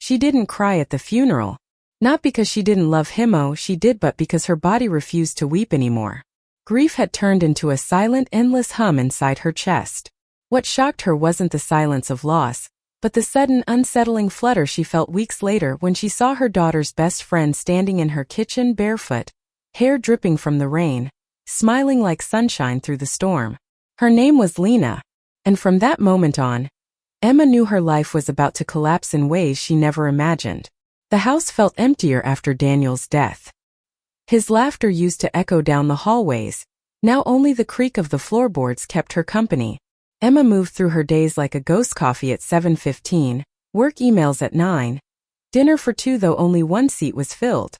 She didn't cry at the funeral. Not because she didn't love him, she did, but because her body refused to weep anymore. Grief had turned into a silent, endless hum inside her chest. What shocked her wasn't the silence of loss, but the sudden, unsettling flutter she felt weeks later when she saw her daughter's best friend standing in her kitchen barefoot, hair dripping from the rain, smiling like sunshine through the storm. Her name was Lena, and from that moment on, Emma knew her life was about to collapse in ways she never imagined. The house felt emptier after Daniel's death. His laughter used to echo down the hallways. Now only the creak of the floorboards kept her company. Emma moved through her days like a ghost: coffee at 7:15, work emails at 9, dinner for 2 though only one seat was filled.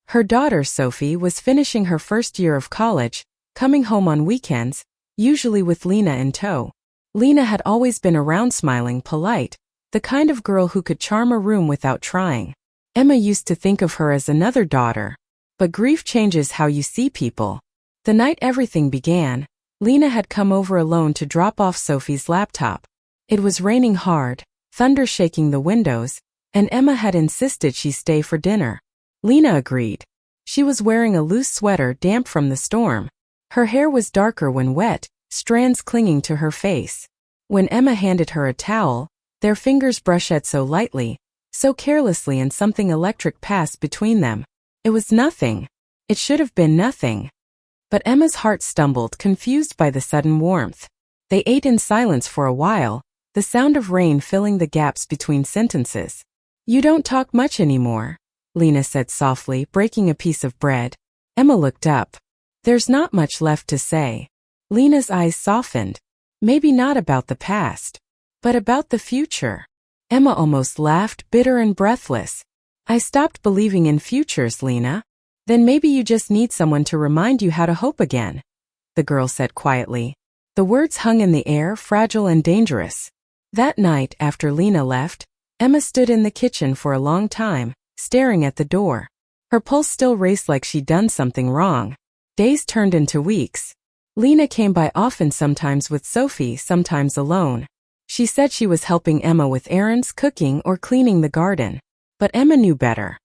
Her daughter, Sophie, was finishing her first year of college, coming home on weekends, usually with Lena in tow. Lena had always been around, smiling, polite, the kind of girl who could charm a room without trying. Emma used to think of her as another daughter. But grief changes how you see people. The night everything began, Lena had come over alone to drop off Sophie's laptop. It was raining hard, thunder shaking the windows, and Emma had insisted she stay for dinner. Lena agreed. She was wearing a loose sweater, damp from the storm. Her hair was darker when wet, strands clinging to her face. When Emma handed her a towel, their fingers brushed so lightly, so carelessly, and something electric passed between them. It was nothing. It should have been nothing. But Emma's heart stumbled, confused by the sudden warmth. They ate in silence for a while, the sound of rain filling the gaps between sentences. "You don't talk much anymore," Lena said softly, breaking a piece of bread. Emma looked up. "There's not much left to say." Lena's eyes softened. "Maybe not about the past, but about the future." Emma almost laughed, bitter and breathless. "I stopped believing in futures, Lena." "Then maybe you just need someone to remind you how to hope again," the girl said quietly. The words hung in the air, fragile and dangerous. That night, after Lena left, Emma stood in the kitchen for a long time, staring at the door. Her pulse still raced like she'd done something wrong. Days turned into weeks. Lena came by often, sometimes with Sophie, sometimes alone. She said she was helping Emma with errands, cooking, or cleaning the garden. But Emma knew better.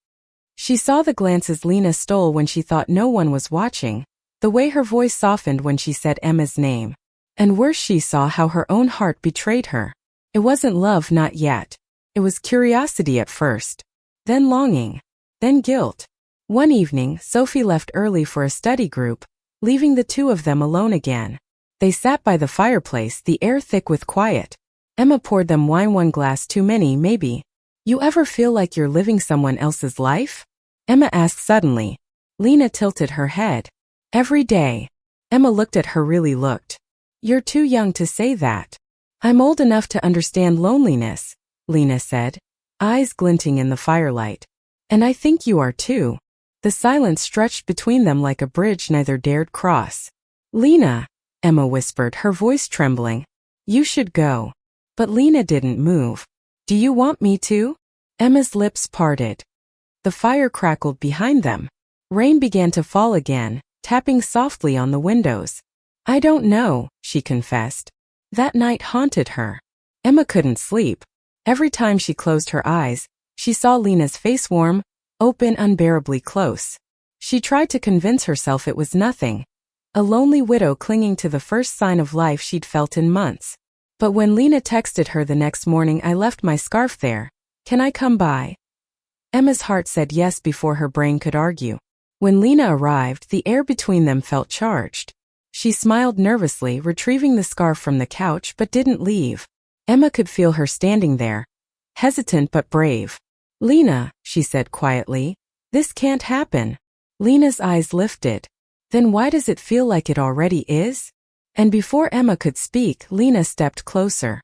She saw the glances Lena stole when she thought no one was watching, the way her voice softened when she said Emma's name. And worse, she saw how her own heart betrayed her. It wasn't love, not yet. It was curiosity at first, then longing, then guilt. One evening, Sophie left early for a study group, leaving the two of them alone again. They sat by the fireplace, the air thick with quiet. Emma poured them wine, one glass too many, maybe. "You ever feel like you're living someone else's life?" Emma asked suddenly. Lena tilted her head. "Every day." Emma looked at her, really looked. "You're too young to say that." "I'm old enough to understand loneliness," Lena said, eyes glinting in the firelight. "And I think you are too." The silence stretched between them like a bridge neither dared cross. "Lena," Emma whispered, her voice trembling, "you should go." But Lena didn't move. "Do you want me to?" Emma's lips parted. The fire crackled behind them. Rain began to fall again, tapping softly on the windows. "I don't know," she confessed. That night haunted her. Emma couldn't sleep. Every time she closed her eyes, she saw Lena's face, warm, open, unbearably close. She tried to convince herself it was nothing, a lonely widow clinging to the first sign of life she'd felt in months. But when Lena texted her the next morning, "I left my scarf there. Can I come by?" Emma's heart said yes before her brain could argue. When Lena arrived, the air between them felt charged. She smiled nervously, retrieving the scarf from the couch, but didn't leave. Emma could feel her standing there, hesitant but brave. "Lena," she said quietly, "this can't happen." Lena's eyes lifted. "Then why does it feel like it already is?" And before Emma could speak, Lena stepped closer.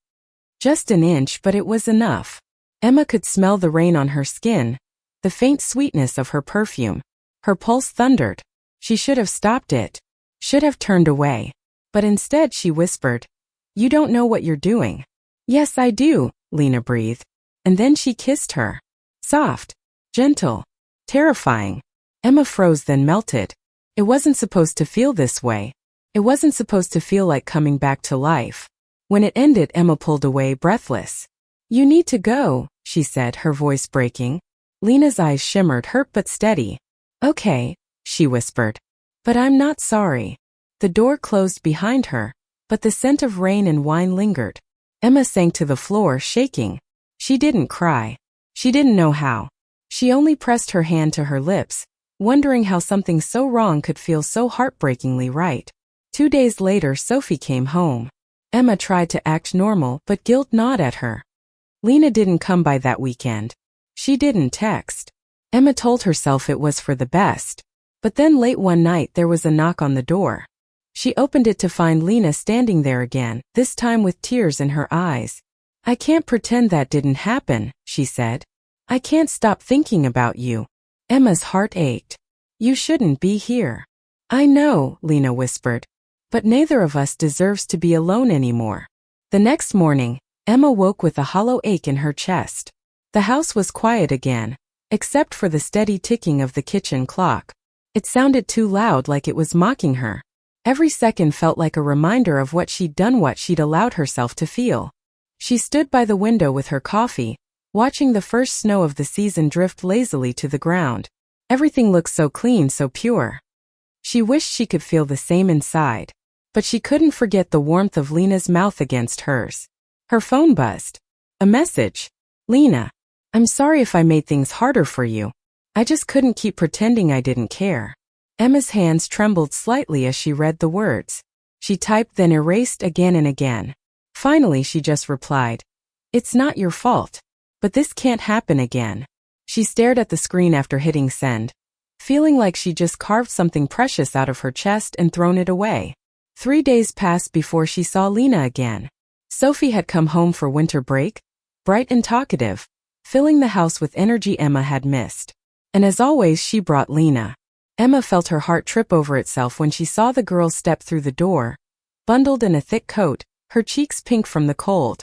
Just an inch, but it was enough. Emma could smell the rain on her skin, the faint sweetness of her perfume. Her pulse thundered. She should have stopped it, should have turned away. But instead she whispered, "You don't know what you're doing." "Yes, I do," Lena breathed. And then she kissed her. Soft, gentle, terrifying. Emma froze, then melted. It wasn't supposed to feel this way. It wasn't supposed to feel like coming back to life. When it ended, Emma pulled away, breathless. You need to go, she said, her voice breaking. Lena's eyes shimmered, hurt but steady. Okay, she whispered. But I'm not sorry. The door closed behind her, but the scent of rain and wine lingered. Emma sank to the floor, shaking. She didn't cry. She didn't know how. She only pressed her hand to her lips, wondering how something so wrong could feel so heartbreakingly right. 2 days later, Sophie came home. Emma tried to act normal, but guilt gnawed at her. Lena didn't come by that weekend. She didn't text. Emma told herself it was for the best. But then late one night there was a knock on the door. She opened it to find Lena standing there again, this time with tears in her eyes. I can't pretend that didn't happen, she said. I can't stop thinking about you. Emma's heart ached. You shouldn't be here. I know, Lena whispered. But neither of us deserves to be alone anymore. The next morning, Emma woke with a hollow ache in her chest. The house was quiet again, except for the steady ticking of the kitchen clock. It sounded too loud, like it was mocking her. Every second felt like a reminder of what she'd done, what she'd allowed herself to feel. She stood by the window with her coffee, watching the first snow of the season drift lazily to the ground. Everything looked so clean, so pure. She wished she could feel the same inside. But she couldn't forget the warmth of Lena's mouth against hers. Her phone buzzed. A message. Lena, I'm sorry if I made things harder for you. I just couldn't keep pretending I didn't care. Emma's hands trembled slightly as she read the words. She typed, then erased again and again. Finally, she just replied, It's not your fault. But this can't happen again. She stared at the screen after hitting send, feeling like she just carved something precious out of her chest and thrown it away. 3 days passed before she saw Lena again. Sophie had come home for winter break, bright and talkative, filling the house with energy Emma had missed. And as always, she brought Lena. Emma felt her heart trip over itself when she saw the girl step through the door, bundled in a thick coat, her cheeks pink from the cold.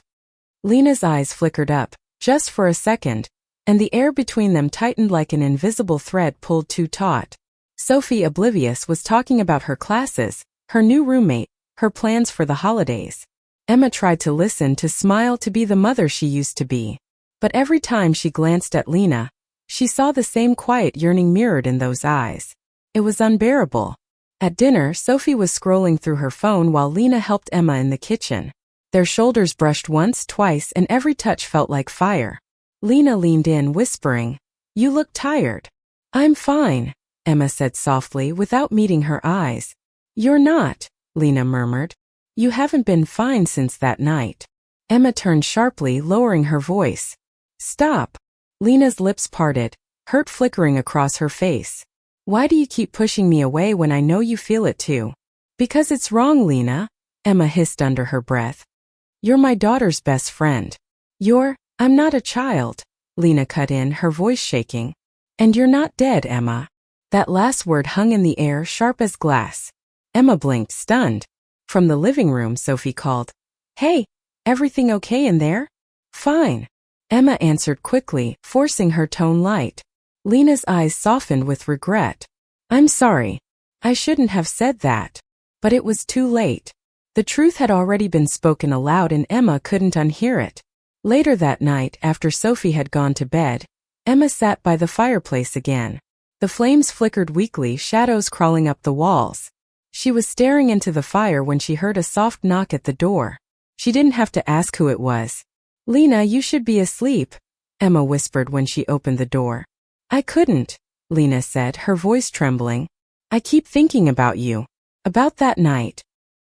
Lena's eyes flickered up, just for a second, and the air between them tightened like an invisible thread pulled too taut. Sophie, oblivious, was talking about her classes, her new roommate, her plans for the holidays. Emma tried to listen, to smile, to be the mother she used to be. But every time she glanced at Lena, she saw the same quiet yearning mirrored in those eyes. It was unbearable. At dinner, Sophie was scrolling through her phone while Lena helped Emma in the kitchen. Their shoulders brushed once, twice, and every touch felt like fire. Lena leaned in, whispering, You look tired. I'm fine, Emma said softly without meeting her eyes. You're not, Lena murmured. You haven't been fine since that night. Emma turned sharply, lowering her voice. Stop. Lena's lips parted, hurt flickering across her face. Why do you keep pushing me away when I know you feel it too? Because it's wrong, Lena, Emma hissed under her breath. You're my daughter's best friend. I'm not a child, Lena cut in, her voice shaking. And you're not dead, Emma. That last word hung in the air, sharp as glass. Emma blinked, stunned. From the living room, Sophie called, Hey, everything okay in there? Fine. Emma answered quickly, forcing her tone light. Lena's eyes softened with regret. I'm sorry. I shouldn't have said that. But it was too late. The truth had already been spoken aloud and Emma couldn't unhear it. Later that night, after Sophie had gone to bed, Emma sat by the fireplace again. The flames flickered weakly, shadows crawling up the walls. She was staring into the fire when she heard a soft knock at the door. She didn't have to ask who it was. Lena, you should be asleep, Emma whispered when she opened the door. I couldn't, Lena said, her voice trembling. I keep thinking about you. About that night.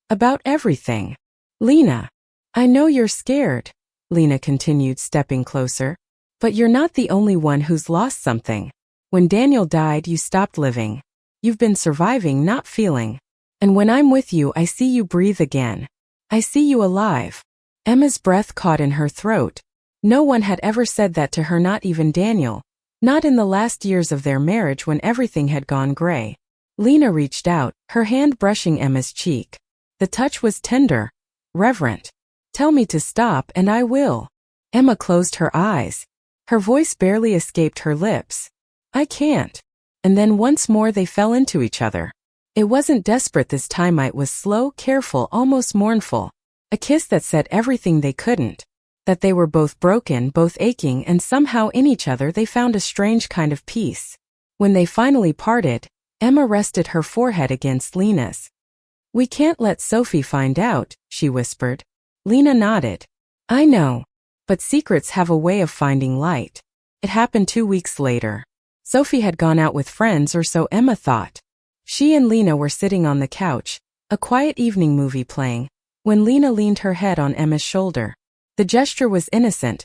About everything. Lena, I know you're scared, Lena continued, stepping closer. But you're not the only one who's lost something. When Daniel died, you stopped living. You've been surviving, not feeling. And when I'm with you, I see you breathe again. I see you alive. Emma's breath caught in her throat. No one had ever said that to her, not even Daniel. Not in the last years of their marriage when everything had gone gray. Lena reached out, her hand brushing Emma's cheek. The touch was tender, reverent. Tell me to stop and I will. Emma closed her eyes. Her voice barely escaped her lips. I can't. And then once more they fell into each other. It wasn't desperate this time, it was slow, careful, almost mournful. A kiss that said everything they couldn't. That they were both broken, both aching, and somehow in each other they found a strange kind of peace. When they finally parted, Emma rested her forehead against Lena's. "We can't let Sophie find out," she whispered. Lena nodded. "I know. But secrets have a way of finding light." It happened 2 weeks later. Sophie had gone out with friends, or so Emma thought. She and Lena were sitting on the couch, a quiet evening movie playing, when Lena leaned her head on Emma's shoulder. The gesture was innocent,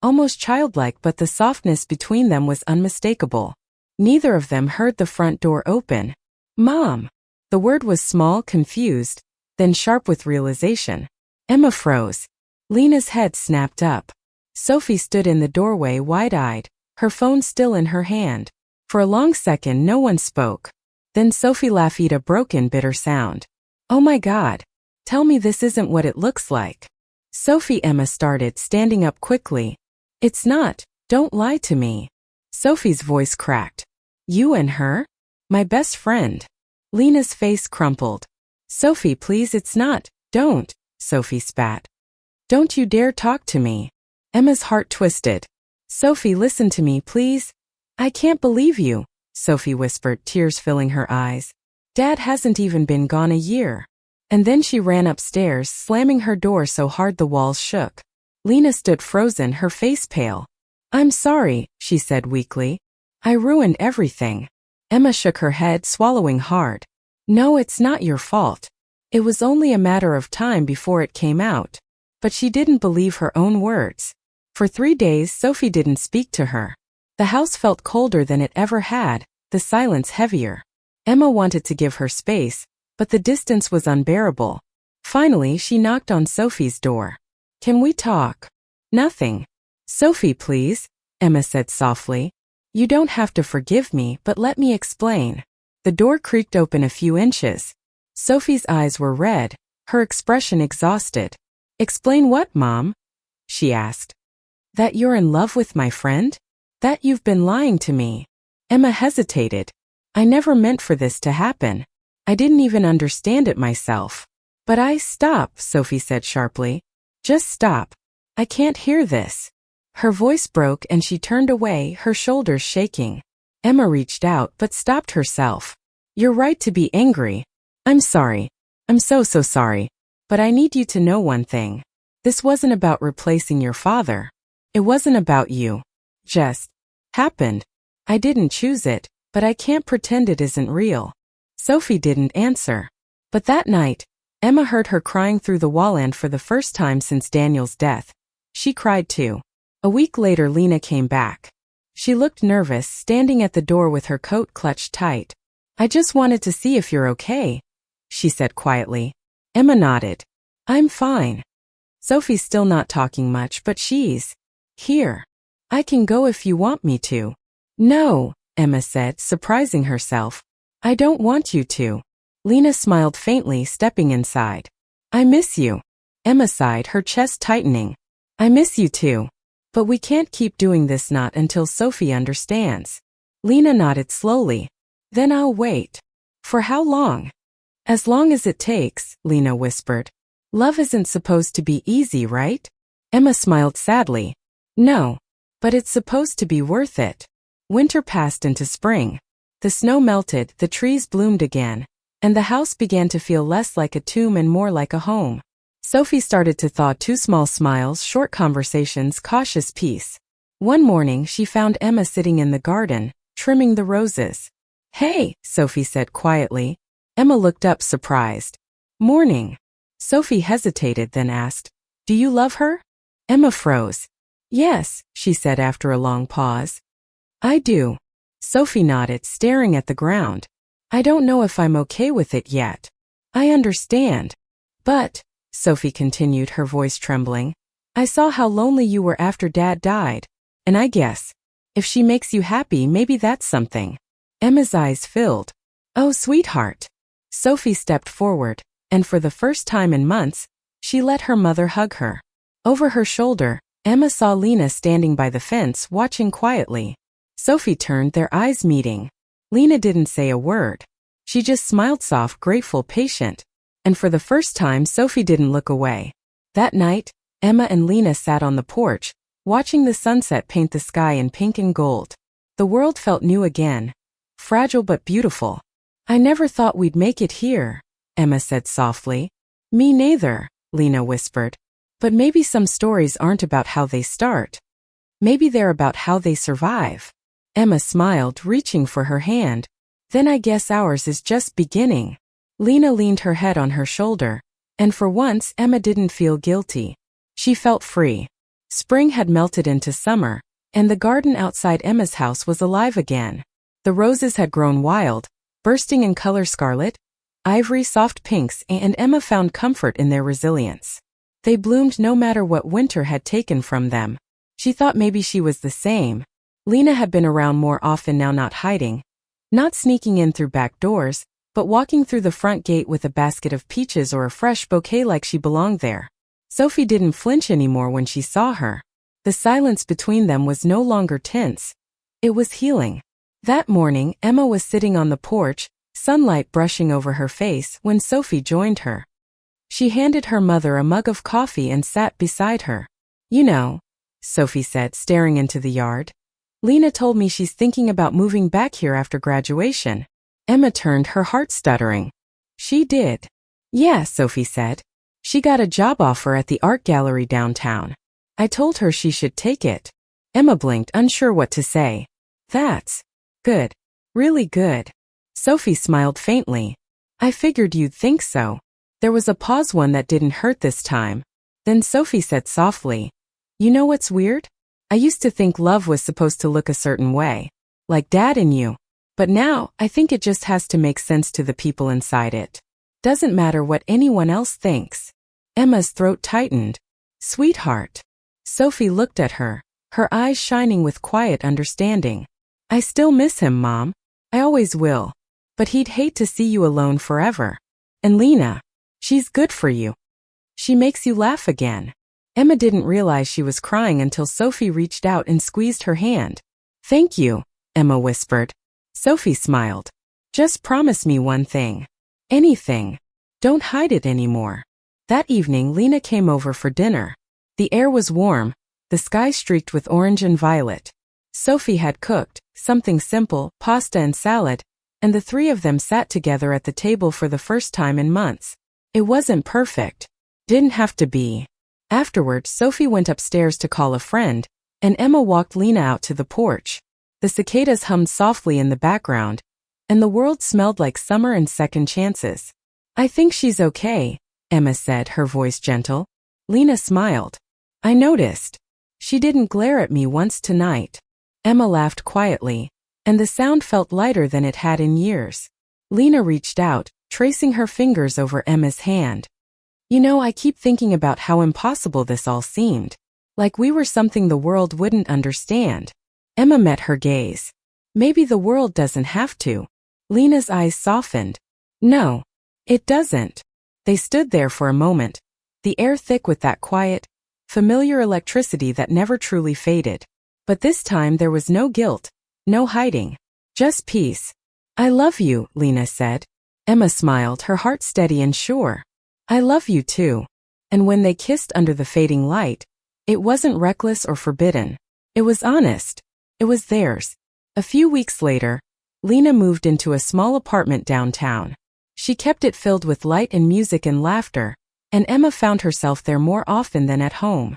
almost childlike, but the softness between them was unmistakable. Neither of them heard the front door open. "Mom!" The word was small, confused, then sharp with realization. Emma froze. Lena's head snapped up. Sophie stood in the doorway, wide-eyed, her phone still in her hand. For a long second no one spoke. Then Sophie laughed, a broken, bitter sound. "Oh my God! Tell me this isn't what it looks like." "Sophie," Emma started, standing up quickly. "It's not. Don't lie to me." Sophie's voice cracked. "You and her? My best friend." Lena's face crumpled. "Sophie, please, it's not. Don't," Sophie spat. "Don't you dare talk to me." Emma's heart twisted. "Sophie, listen to me, please." "I can't believe you," Sophie whispered, tears filling her eyes. "Dad hasn't even been gone a year." And then she ran upstairs, slamming her door so hard the walls shook. Lena stood frozen, her face pale. "I'm sorry," she said weakly. "I ruined everything." Emma shook her head, swallowing hard. "No, it's not your fault. It was only a matter of time before it came out." But she didn't believe her own words. For 3 days Sophie didn't speak to her. The house felt colder than it ever had, the silence heavier. Emma wanted to give her space, but the distance was unbearable. Finally, she knocked on Sophie's door. "Can we talk?" "Nothing." "Sophie, please," Emma said softly. "You don't have to forgive me, but let me explain." The door creaked open a few inches. Sophie's eyes were red, her expression exhausted. "Explain what, Mom?" she asked. "That you're in love with my friend? That you've been lying to me." Emma hesitated. "I never meant for this to happen. I didn't even understand it myself." "But stop," Sophie said sharply. "Just stop. I can't hear this." Her voice broke and she turned away, her shoulders shaking. Emma reached out but stopped herself. "You're right to be angry. I'm sorry. I'm so sorry. But I need you to know one thing. This wasn't about replacing your father. It wasn't about you. Just happened. I didn't choose it, but I can't pretend it isn't real." Sophie didn't answer. But that night, Emma heard her crying through the wall, and for the first time since Daniel's death, she cried too. A week later Lena came back. She looked nervous, standing at the door with her coat clutched tight. "I just wanted to see if you're okay," she said quietly. Emma nodded. "I'm fine." Sophie's still not talking much, but she's here. "I can go if you want me to." "No," Emma said, surprising herself. "I don't want you to." Lena smiled faintly, stepping inside. "I miss you." Emma sighed, her chest tightening. "I miss you too. But we can't keep doing this, not until Sophie understands." Lena nodded slowly. "Then I'll wait." "For how long?" "As long as it takes," Lena whispered. "Love isn't supposed to be easy, right?" Emma smiled sadly. "No. But it's supposed to be worth it." Winter passed into spring. The snow melted, the trees bloomed again, and the house began to feel less like a tomb and more like a home. Sophie started to thaw, 2 small smiles, short conversations, cautious peace. One morning she found Emma sitting in the garden, trimming the roses. "Hey," Sophie said quietly. Emma looked up, surprised. "Morning." Sophie hesitated, then asked, "Do you love her?" Emma froze. "Yes," she said after a long pause. "I do." Sophie nodded, staring at the ground. "I don't know if I'm okay with it yet." "I understand. But," Sophie continued, her voice trembling, "I saw how lonely you were after Dad died. And I guess, if she makes you happy, maybe that's something." Emma's eyes filled. "Oh, sweetheart." Sophie stepped forward, and for the first time in months, she let her mother hug her. Over her shoulder, Emma saw Lena standing by the fence, watching quietly. Sophie turned, their eyes meeting. Lena didn't say a word. She just smiled, soft, grateful, patient. And for the first time, Sophie didn't look away. That night, Emma and Lena sat on the porch, watching the sunset paint the sky in pink and gold. The world felt new again. Fragile but beautiful. "I never thought we'd make it here," Emma said softly. "Me neither," Lena whispered. "But maybe some stories aren't about how they start. Maybe they're about how they survive." Emma smiled, reaching for her hand. "Then I guess ours is just beginning." Lena leaned her head on her shoulder, and for once Emma didn't feel guilty. She felt free. Spring had melted into summer, and the garden outside Emma's house was alive again. The roses had grown wild, bursting in color scarlet, ivory, soft pinks, and Emma found comfort in their resilience. They bloomed no matter what winter had taken from them. She thought maybe she was the same. Lena had been around more often now, not hiding, not sneaking in through back doors, but walking through the front gate with a basket of peaches or a fresh bouquet like she belonged there. Sophie didn't flinch anymore when she saw her. The silence between them was no longer tense. It was healing. That morning, Emma was sitting on the porch, sunlight brushing over her face, when Sophie joined her. She handed her mother a mug of coffee and sat beside her. "You know," Sophie said, staring into the yard. "Lena told me she's thinking about moving back here after graduation." Emma turned, her heart stuttering. "She did?" "Yeah," Sophie said. "She got a job offer at the art gallery downtown. I told her she should take it." Emma blinked, unsure what to say. "That's good. Really good." Sophie smiled faintly. "I figured you'd think so." There was a pause, one that didn't hurt this time. Then Sophie said softly, "You know what's weird? I used to think love was supposed to look a certain way, like Dad and you. But now, I think it just has to make sense to the people inside it. Doesn't matter what anyone else thinks." Emma's throat tightened. "Sweetheart." Sophie looked at her, her eyes shining with quiet understanding. "I still miss him, Mom. I always will. But he'd hate to see you alone forever. And Lena, she's good for you. She makes you laugh again." Emma didn't realize she was crying until Sophie reached out and squeezed her hand. "Thank you," Emma whispered. Sophie smiled. "Just promise me one thing. Anything. Don't hide it anymore." That evening, Lena came over for dinner. The air was warm, the sky streaked with orange and violet. Sophie had cooked something simple, pasta and salad, and the three of them sat together at the table for the first time in months. It wasn't perfect. Didn't have to be. Afterward, Sophie went upstairs to call a friend, and Emma walked Lena out to the porch. The cicadas hummed softly in the background, and the world smelled like summer and second chances. "I think she's okay," Emma said, her voice gentle. Lena smiled. "I noticed. She didn't glare at me once tonight." Emma laughed quietly, and the sound felt lighter than it had in years. Lena reached out, tracing her fingers over Emma's hand. "You know, I keep thinking about how impossible this all seemed. Like we were something the world wouldn't understand." Emma met her gaze. "Maybe the world doesn't have to." Lena's eyes softened. "No, it doesn't." They stood there for a moment, the air thick with that quiet, familiar electricity that never truly faded. But this time there was no guilt, no hiding, just peace. "I love you," Lena said. Emma smiled, her heart steady and sure. "I love you too." And when they kissed under the fading light, it wasn't reckless or forbidden. It was honest. It was theirs. A few weeks later, Lena moved into a small apartment downtown. She kept it filled with light and music and laughter, and Emma found herself there more often than at home.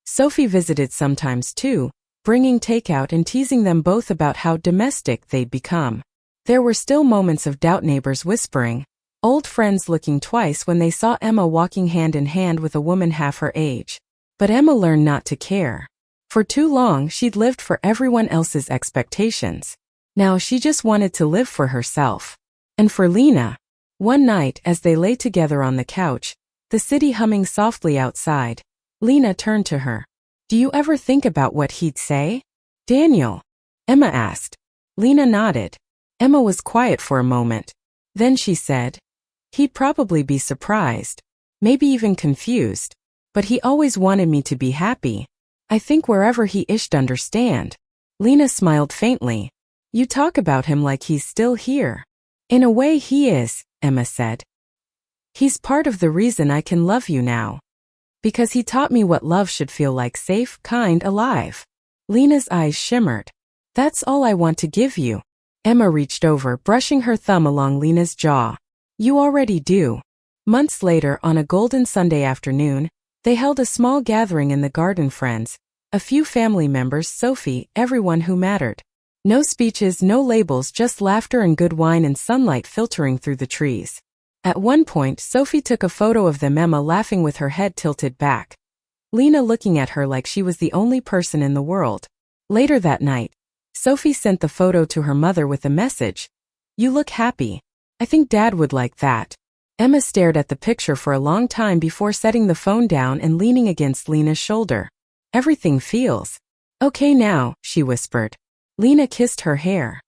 Sophie visited sometimes too, bringing takeout and teasing them both about how domestic they'd become. There were still moments of doubt, neighbors whispering, old friends looking twice when they saw Emma walking hand in hand with a woman half her age. But Emma learned not to care. For too long, she'd lived for everyone else's expectations. Now she just wanted to live for herself. And for Lena, one night as they lay together on the couch, the city humming softly outside, Lena turned to her. "Do you ever think about what he'd say?" "Daniel?" Emma asked. Lena nodded. Emma was quiet for a moment. Then she said, "He'd probably be surprised, maybe even confused. But he always wanted me to be happy. I think wherever he ished understand." Lena smiled faintly. "You talk about him like he's still here." "In a way he is," Emma said. "He's part of the reason I can love you now." Because he taught me what love should feel like, safe, kind, alive. Lena's eyes shimmered. That's all I want to give you. Emma reached over, brushing her thumb along Lena's jaw. You already do. Months later, on a golden Sunday afternoon, they held a small gathering in the garden. Friends, a few family members, Sophie, everyone who mattered. No speeches, no labels, just laughter and good wine and sunlight filtering through the trees. At one point, Sophie took a photo of them, Emma laughing with her head tilted back, Lena looking at her like she was the only person in the world. Later that night, Sophie sent the photo to her mother with a message. You look happy. I think Dad would like that. Emma stared at the picture for a long time before setting the phone down and leaning against Lena's shoulder. Everything feels okay now, she whispered. Lena kissed her hair.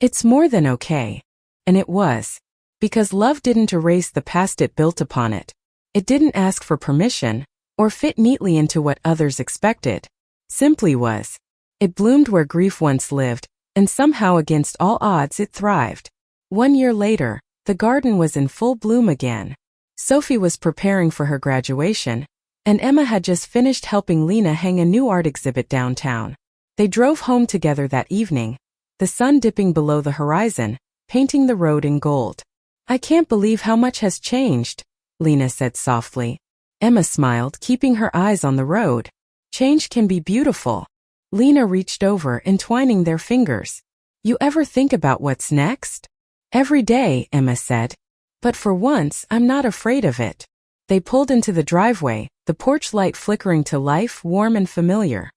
It's more than okay. And it was. Because love didn't erase the past, it built upon it. It didn't ask for permission, or fit neatly into what others expected. Simply was. It bloomed where grief once lived, and somehow against all odds it thrived. 1 year later, the garden was in full bloom again. Sophie was preparing for her graduation, and Emma had just finished helping Lena hang a new art exhibit downtown. They drove home together that evening, the sun dipping below the horizon, painting the road in gold. I can't believe how much has changed, Lena said softly. Emma smiled, keeping her eyes on the road. Change can be beautiful. Lena reached over, entwining their fingers. You ever think about what's next? Every day, Emma said. But for once, I'm not afraid of it. They pulled into the driveway, the porch light flickering to life, warm and familiar.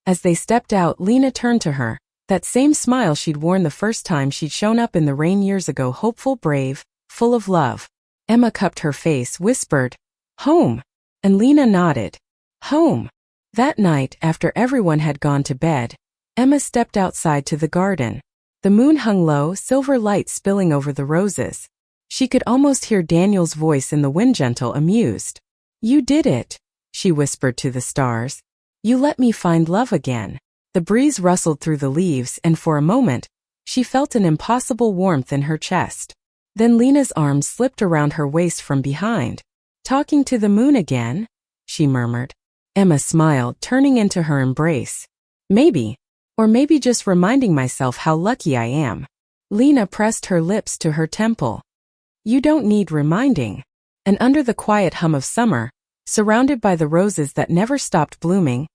As they stepped out, Lena turned to her, that same smile she'd worn the first time she'd shown up in the rain years ago, hopeful, brave, full of love. Emma cupped her face, whispered, Home. And Lena nodded. Home. That night, after everyone had gone to bed, Emma stepped outside to the garden. The moon hung low, silver light spilling over the roses. She could almost hear Daniel's voice in the wind, gentle, amused. You did it, she whispered to the stars. You let me find love again. The breeze rustled through the leaves, and for a moment, she felt an impossible warmth in her chest. Then Lena's arms slipped around her waist from behind. Talking to the moon again? She murmured. Emma smiled, turning into her embrace. Maybe. Or maybe just reminding myself how lucky I am. Lena pressed her lips to her temple. You don't need reminding. And under the quiet hum of summer, surrounded by the roses that never stopped blooming,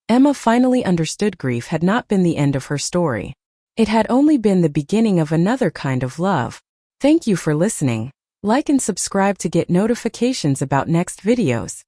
Emma finally understood grief had not been the end of her story. It had only been the beginning of another kind of love. Thank you for listening. Like and subscribe to get notifications about next videos.